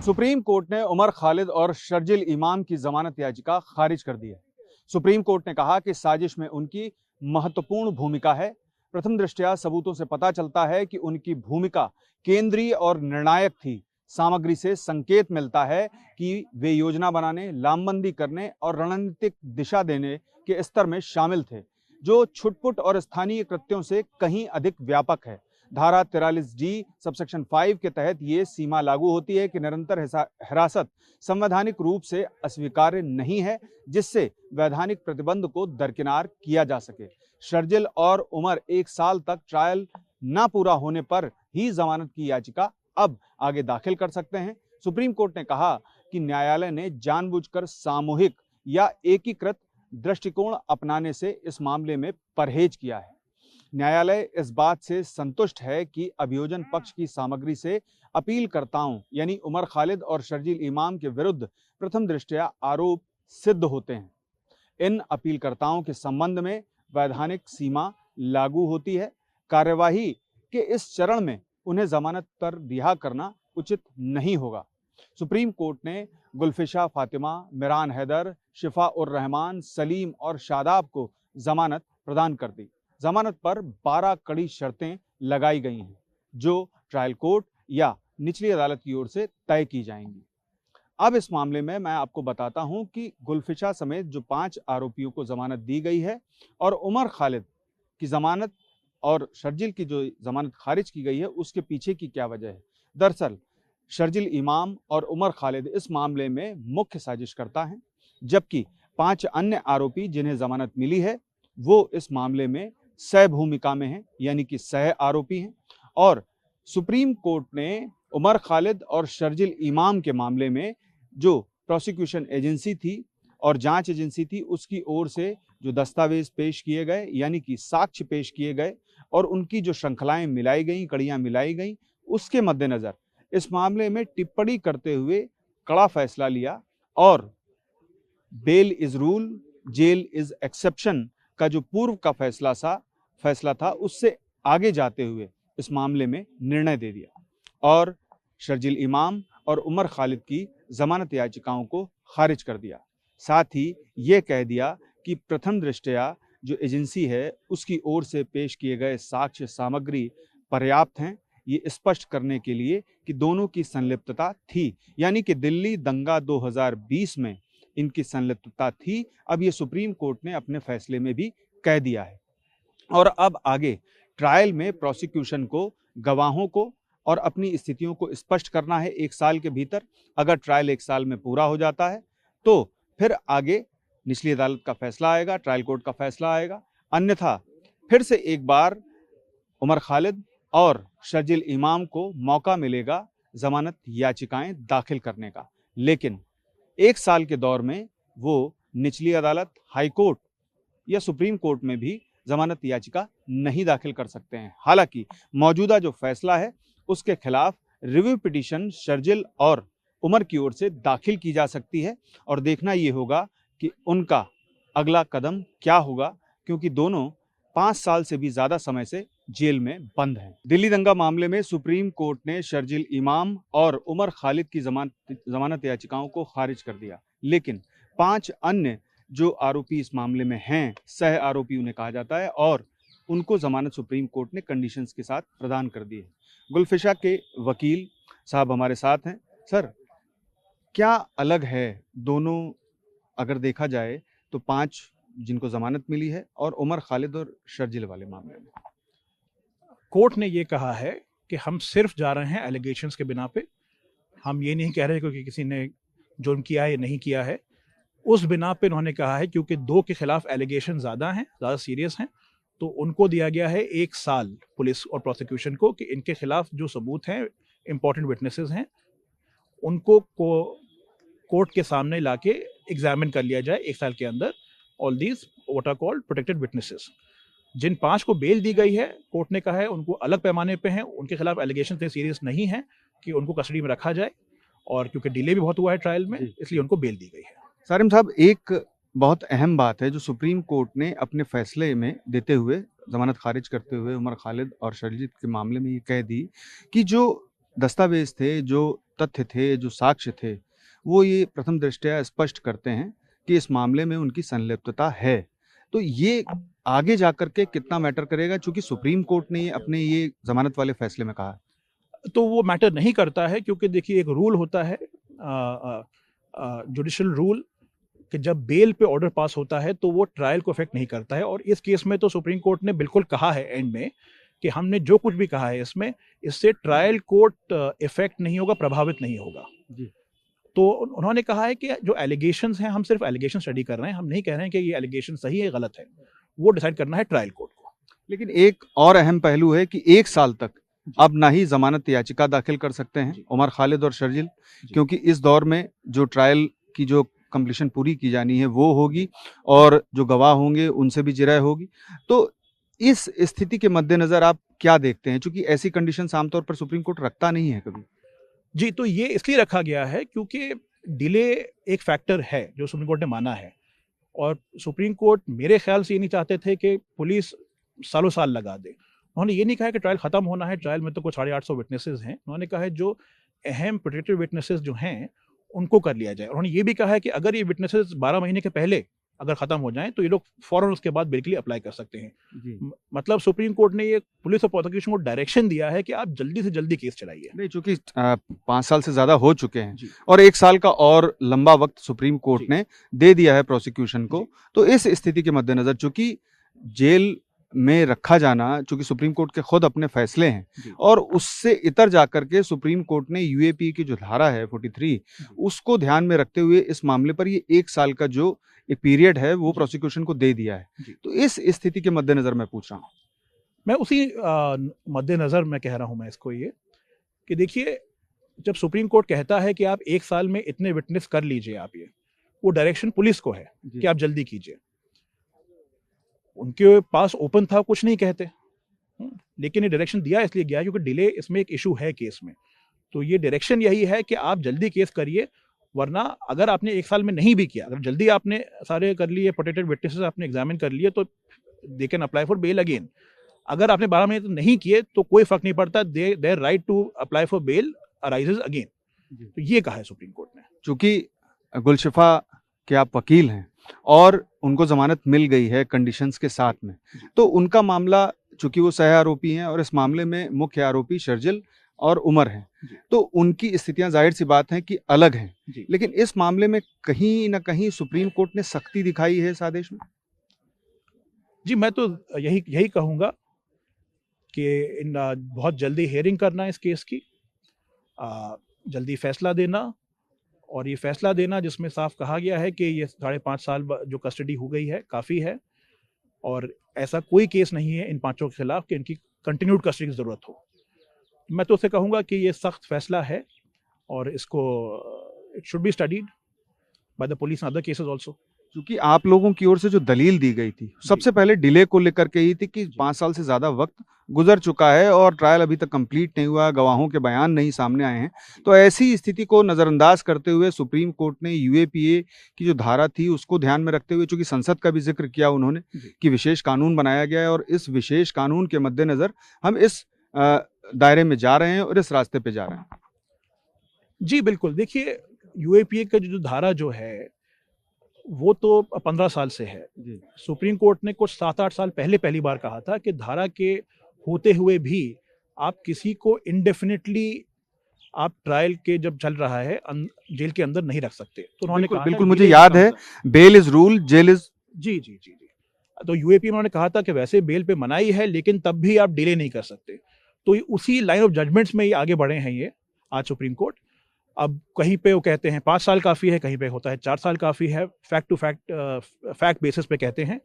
Supreme court ने उमर खालिद और शर्जिल इमाम की जमानत याचिका खारिज कर दी है। सुप्रीम कोर्ट ने कहा कि साजिश में उनकी महत्वपूर्ण भूमिका है। प्रथम दृष्टया सबूतों से पता चलता है कि उनकी भूमिका केंद्रीय और निर्णायक थी। सामग्री से संकेत मिलता है कि वे योजना बनाने, लामबंदी करने और रणनीतिक दिशा देने के स्तर में शामिल थे, जो छुटपुट और स्थानीय कृत्यों से कहीं अधिक व्यापक है। धारा 43D सबसेक्शन 5 के तहत ये सीमा लागू होती है कि निरंतर हिरासत संवैधानिक रूप से अस्वीकार्य नहीं है, जिससे वैधानिक प्रतिबंध को दरकिनार किया जा सके। शर्जिल और उमर 1 साल तक ट्रायल न पूरा होने पर ही जमानत की याचिका अब आगे दाखिल कर सकते हैं। सुप्रीम कोर्ट ने कहा कि न्यायालय ने जानबूझकर सामूहिक या एकीकृत दृष्टिकोण अपनाने से इस मामले में परहेज किया है। न्यायालय इस बात से संतुष्ट है कि अभियोजन पक्ष की सामग्री से अपीलकर्ताओं यानी उमर खालिद और शर्जिल इमाम के विरुद्ध प्रथम दृष्टया आरोप सिद्ध होते हैं। इन अपीलकर्ताओं के संबंध में वैधानिक सीमा लागू होती है। कार्यवाही के इस चरण में उन्हें जमानत पर रिहा करना उचित नहीं होगा। सुप्रीम कोर्ट ने गुलफिशा फातिमा, मिरान हैदर, शिफा उर रहमान, सलीम और शादाब को जमानत प्रदान कर दी। जमानत पर 12 कड़ी शर्तें लगाई गई हैं, जो ट्रायल कोर्ट या निचली अदालत की ओर से तय की जाएंगी। अब इस मामले में मैं आपको बताता हूं कि गुलफिशा समेत जो 5 आरोपियों को जमानत दी गई है और उमर खालिद की जमानत और शर्जिल की जो जमानत खारिज की गई है, उसके पीछे की क्या वजह है। दरअसल शर्जिल इमाम और उमर खालिद इस मामले में मुख्य साजिशकर्ता हैं, जबकि 5 अन्य आरोपी जिन्हें जमानत मिली है वो इस मामले में सह भूमिका में हैं, यानी कि सह आरोपी हैं। और सुप्रीम कोर्ट ने उमर खालिद और शर्जिल इमाम के मामले में जो प्रोसिक्यूशन एजेंसी थी और जांच एजेंसी थी, उसकी ओर से जो दस्तावेज पेश किए गए यानी कि साक्ष्य पेश किए गए और उनकी जो श्रृंखलाएं मिलाई गई, कड़ियां मिलाई गई, उसके मद्देनजर इस मामले में टिप्पणी करते हुए कड़ा फैसला लिया और bail is rule, jail is exception का जो पूर्व का फैसला था, उससे आगे जाते हुए इस मामले में निर्णय दे दिया और शर्जिल इमाम और उमर खालिद की जमानत याचिकाओं को खारिज कर दिया। साथ ही ये कह दिया कि प्रथम दृष्टया जो एजेंसी है उसकी ओर से पेश किए गए साक्ष्य सामग्री पर्याप्त हैं, ये स्पष्ट करने के लिए कि दोनों की संलिप्तता थी, यानी कि दिल्ली दंगा 2020 में इनकी संलिप्तता थी। अब ये सुप्रीम कोर्ट ने अपने फैसले में भी कह दिया है। और अब आगे ट्रायल में प्रोसिक्यूशन को, गवाहों को और अपनी स्थितियों को स्पष्ट करना है 1 साल के भीतर। अगर ट्रायल 1 साल में पूरा हो जाता है तो फिर आगे निचली अदालत का फैसला आएगा, ट्रायल कोर्ट का फैसला आएगा। अन्यथा फिर से एक बार उमर खालिद और शर्जिल इमाम को मौका मिलेगा जमानत याचिकाएं दाखिल करने का, लेकिन 1 साल के दौर में वो निचली अदालत, हाई कोर्ट या सुप्रीम कोर्ट में भी जमानत याचिका नहीं दाखिल कर सकते हैं। हालांकि मौजूदा जो फैसला है उसके खिलाफ रिव्यू पिटीशन शर्जिल और उमर की ओर से दाखिल की जा सकती है और देखना ये होगा कि उनका अगला कदम क्या होगा, क्योंकि दोनों 5 साल से भी ज्यादा समय से जेल में बंद हैं। दिल्ली दंगा मामले में सुप्रीम कोर्ट ने शर्जिल इमाम और उमर खालिद की जमानत याचिकाओं को खारिज कर दिया, लेकिन 5 अन्य जो आरोपी इस मामले में हैं, सह आरोपी उन्हें कहा जाता है, और उनको जमानत सुप्रीम कोर्ट ने कंडीशंस के साथ प्रदान कर दी है। गुलफिशा के वकील साहब हमारे साथ हैं। सर, क्या अलग है दोनों, अगर देखा जाए तो 5 जिनको जमानत मिली है और उमर खालिद और शर्जिल वाले मामले में? कोर्ट ने ये कहा है कि हम सिर्फ जा रहे हैं एलिगेशंस के बिना पे। हम ये नहीं कह रहे क्योंकि किसी ने जुर्म किया है या नहीं किया है। उस बिना पे उन्होंने कहा है क्योंकि 2 के खिलाफ एलिगेशन ज़्यादा हैं, ज़्यादा सीरियस हैं, तो उनको दिया गया है 1 साल पुलिस और प्रोसिक्यूशन को कि इनके खिलाफ जो सबूत हैं, इंपॉर्टेंट विटनेसेस हैं, उनको कोर्ट के सामने लाके एग्जामिन कर लिया जाए 1 साल के अंदर। All these what are called protected witnesses. जिन 5 को बेल दी गई है, कोर्ट ने कहा है उनको अलग पैमाने पे हैं, उनके खिलाफ एलिगेशन इतने सीरियस नहीं है कि उनको कस्टडी में रखा जाए, और क्योंकि डिले भी बहुत हुआ है ट्रायल में, इसलिए उनको बेल दी गई है। सारिम साहब, एक बहुत अहम बात है जो सुप्रीम कोर्ट ने अपने फैसले में देते हुए, जमानत खारिज करते हुए उमर खालिद और शर्जिल के मामले में ये कह दी कि जो दस्तावेज थे, जो तथ्य थे, जो साक्ष्य थे, वो ये प्रथम दृष्टया स्पष्ट करते हैं कि इस मामले में उनकी संलिप्तता है। तो ये आगे जाकर के कितना मैटर करेगा, चूंकि सुप्रीम कोर्ट ने अपने ये जमानत वाले फैसले में कहा है। तो वो मैटर नहीं करता है, क्योंकि देखिए एक रूल होता है, जुडिशियल रूल, कि जब बेल पे ऑर्डर पास होता है तो वो ट्रायल को अफेक्ट नहीं करता है। और इस केस में तो सुप्रीम कोर्ट ने बिल्कुल कहा है एंड में कि हमने जो कुछ भी कहा है इसमें, इससे ट्रायल कोर्ट इफेक्ट नहीं होगा, प्रभावित नहीं होगा जी। तो उन्होंने कहा है कि जो एलिगेशंस हैं, हम सिर्फ एलिगेशन स्टडी कर रहे हैं, हम नहीं कह रहे हैं कि ये एलिगेशन सही है गलत है, वो डिसाइड करना है ट्रायल कोर्ट को। लेकिन एक और अहम पहलू है कि 1 साल तक अब ना ही जमानत याचिका दाखिल कर सकते हैं उमर खालिद और शर्जिल, क्योंकि इस दौर में जो ट्रायल की जो कंप्लीशन पूरी की जानी है वो होगी और जो गवाह होंगे उनसे भी जिरह होगी। तो इस स्थिति के मद्देनजर आप क्या देखते हैं, क्योंकि ऐसी कंडीशंस आमतौर पर सुप्रीम कोर्ट रखता नहीं है कभी। जी, तो ये इसलिए रखा गया है क्योंकि डिले एक फैक्टर है जो सुप्रीम कोर्ट ने माना है, और सुप्रीम कोर्ट मेरे ख्याल से ये नहीं चाहते थे कि पुलिस सालों साल लगा दे। उन्होंने ये नहीं कहा कि ट्रायल खत्म होना है, ट्रायल में तो कुछ 850 विटनेसेस हैं। उन्होंने कहा है जो अहम प्रोटेक्टेड विटनेसेस जो हैं उनको कर लिया जाए। उन्होंने ये भी कहा है कि अगर ये विटनेसेस 12 महीने के पहले अगर खत्म हो जाएं तो ये लोग फौरन उसके बाद बिल के लिए अप्लाई कर सकते हैं। मतलब सुप्रीम कोर्ट ने ये पुलिस और प्रोसिक्यूशन को डायरेक्शन दिया है कि आप जल्दी से जल्दी केस चलाइए। नहीं, चूंकि 5 साल से ज्यादा हो चुके हैं और 1 साल का और लंबा वक्त सुप्रीम कोर्ट ने दे दिया है प्रोसिक्यूशन को, तो इस स्थिति के मद्देनजर चूंकि जेल में रखा जाना, चूंकि सुप्रीम कोर्ट के खुद अपने फैसले हैं और उससे इतर जाकर के सुप्रीम कोर्ट ने यूएपी की जो धारा है 43 उसको ध्यान में रखते हुए इस मामले पर ये 1 साल का जो एक पीरियड है वो प्रोसिक्यूशन को दे दिया है। तो इस स्थिति के मद्देनजर मैं पूछ रहा हूँ। मैं उसी मद्देनजर मैं कह रहा हूँ मैं इसको ये कि देखिए, जब सुप्रीम कोर्ट कहता है कि आप 1 साल में इतने विटनेस कर लीजिए, आप ये वो डायरेक्शन पुलिस को है कि आप जल्दी कीजिए। उनके पास ओपन था, कुछ नहीं कहते, लेकिन ये डायरेक्शन दिया इसलिए गया क्योंकि डिले इसमें एक इशू है केस में। तो ये डायरेक्शन यही है कि आप जल्दी केस करिए, वरना अगर आपने 1 साल में नहीं भी किया, अगर जल्दी आपने सारे कर लिए, प्रोटेक्टेड विटनेसेस आपने एग्जामिन कर लिए, तो they can apply for bail again. अगर आपने 12 महीने नहीं किए तो कोई फर्क नहीं पड़ता, their right to apply for bail arises again. तो ये कहा है सुप्रीम कोर्ट ने। चूंकि गुलशिफा के आप वकील हैं और उनको जमानत मिल गई है कंडीशंस के साथ में, तो उनका मामला, चूंकि वो सह आरोपी हैं और इस मामले में मुख्य आरोपी शर्जिल और उमर हैं, तो उनकी स्थितियां जाहिर सी बात है कि अलग हैं। लेकिन इस मामले में कहीं ना कहीं सुप्रीम कोर्ट ने सख्ती दिखाई है इस आदेश में। जी, मैं तो यही कहूंगा कि बहुत जल्दी हियरिंग करना इस केस की, जल्दी फैसला देना, और ये फैसला देना जिसमें साफ कहा गया है कि ये 5.5 साल जो कस्टडी हो गई है काफ़ी है, और ऐसा कोई केस नहीं है इन 5 के खिलाफ कि इनकी कंटिन्यूड कस्टडी की ज़रूरत हो। मैं तो उसे कहूँगा कि ये सख्त फैसला है और इसको it should be studied by the police in other cases also. क्योंकि आप लोगों की ओर से जो दलील दी गई थी सबसे पहले डिले को लेकर के ही थी कि 5 साल से ज्यादा वक्त गुजर चुका है और ट्रायल अभी तक कंप्लीट नहीं हुआ, गवाहों के बयान नहीं सामने आए हैं। तो ऐसी स्थिति को नजरअंदाज करते हुए सुप्रीम कोर्ट ने यूएपीए की जो धारा थी उसको ध्यान में रखते हुए, चूंकि संसद का भी जिक्र किया उन्होंने कि विशेष कानून बनाया गया है और इस विशेष कानून के मद्देनजर हम इस दायरे में जा रहे हैं और इस रास्ते पे जा रहे हैं। जी बिल्कुल, देखिए यूएपीए का जो धारा जो है वो तो 15 साल से है। सुप्रीम कोर्ट ने कुछ 7-8 साल पहले पहली बार कहा था कि धारा के होते हुए भी आप किसी को इनडेफिनेटली आप ट्रायल के जब चल रहा है जेल के अंदर नहीं रख सकते। तो उन्होंने कहा, बिल्कुल मुझे याद है, bail is rule, jail is. जी जी जी जी। तो यूएपी में उन्होंने कहा था कि वैसे बेल पे मनाही है लेकिन तब भी आप डिले नहीं कर सकते। तो उसी लाइन ऑफ जजमेंट्स में ये आगे बढ़े हैं ये आज सुप्रीम कोर्ट। अब कहीं पे वो कहते हैं 5 साल काफ़ी है, कहीं पे होता है 4 साल काफ़ी है, फैक्ट बेसिस पे कहते हैं।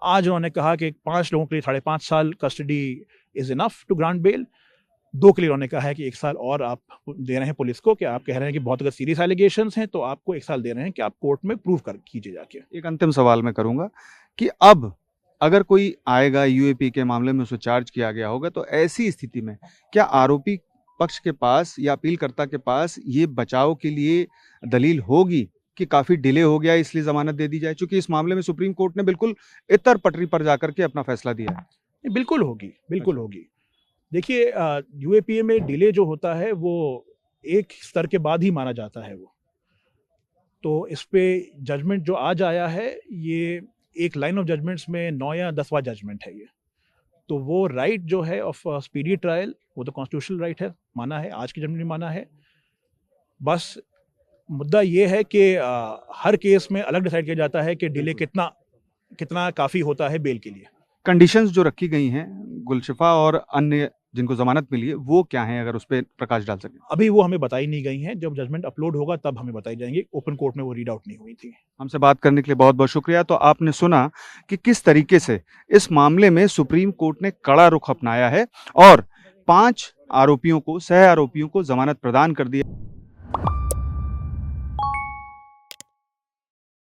आज उन्होंने कहा कि 5 लोगों के लिए 5.5 साल custody is enough to grant bail. 2 के लिए उन्होंने कहा है कि 1 साल और आप दे रहे हैं पुलिस को, कि आप कह रहे हैं कि बहुत अगर सीरियस एलिगेशंस हैं तो आपको 1 साल दे रहे हैं कि आप कोर्ट में प्रूव कर कीजिए जाके। एक अंतिम सवाल मैं करूंगा कि अब अगर कोई आएगा यूएपी के मामले में उसे चार्ज किया गया होगा, तो ऐसी स्थिति में क्या आरोपी पक्ष के पास या अपीलकर्ता के पास ये बचाव के लिए दलील होगी कि काफी डिले हो गया इसलिए जमानत दे दी जाए? क्योंकि इस मामले में सुप्रीम कोर्ट ने बिल्कुल इतर पटरी पर जाकर के अपना फैसला दिया है। बिल्कुल होगी, बिल्कुल होगी। देखिए, यूएपीए में डिले जो होता है वो एक स्तर के बाद ही माना जाता है वो। तो इस पे जजमेंट जो आज आया है, ये एक लाइन ऑफ जजमेंट्स में 9 या 10वां जजमेंट है ये। तो वो राइट जो है ऑफ स्पीडी ट्रायल, वो तो कॉन्स्टिट्यूशनल राइट है, माना है, आज की जजमेंट में माना है। बस मुद्दा ये है कि हर केस में अलग डिसाइड किया जाता है कि डिले कितना कितना काफ़ी होता है बेल के लिए। कंडीशंस जो रखी गई हैं गुलशिफा और अन्य जिनको जमानत मिली है वो क्या हैं, अगर उस पर प्रकाश डाल सकें? अभी वो हमें बताई नहीं गई हैं, जब जजमेंट अपलोड होगा तब हमें बताई जाएंगी। ओपन कोर्ट में वो रीड आउट नहीं हुई थी। हमसे बात करने के लिए बहुत बहुत शुक्रिया। तो आपने सुना कि किस तरीके से इस मामले में सुप्रीम कोर्ट ने कड़ा रुख अपनाया है और 5 आरोपियों को, सह आरोपियों को जमानत प्रदान कर दी है।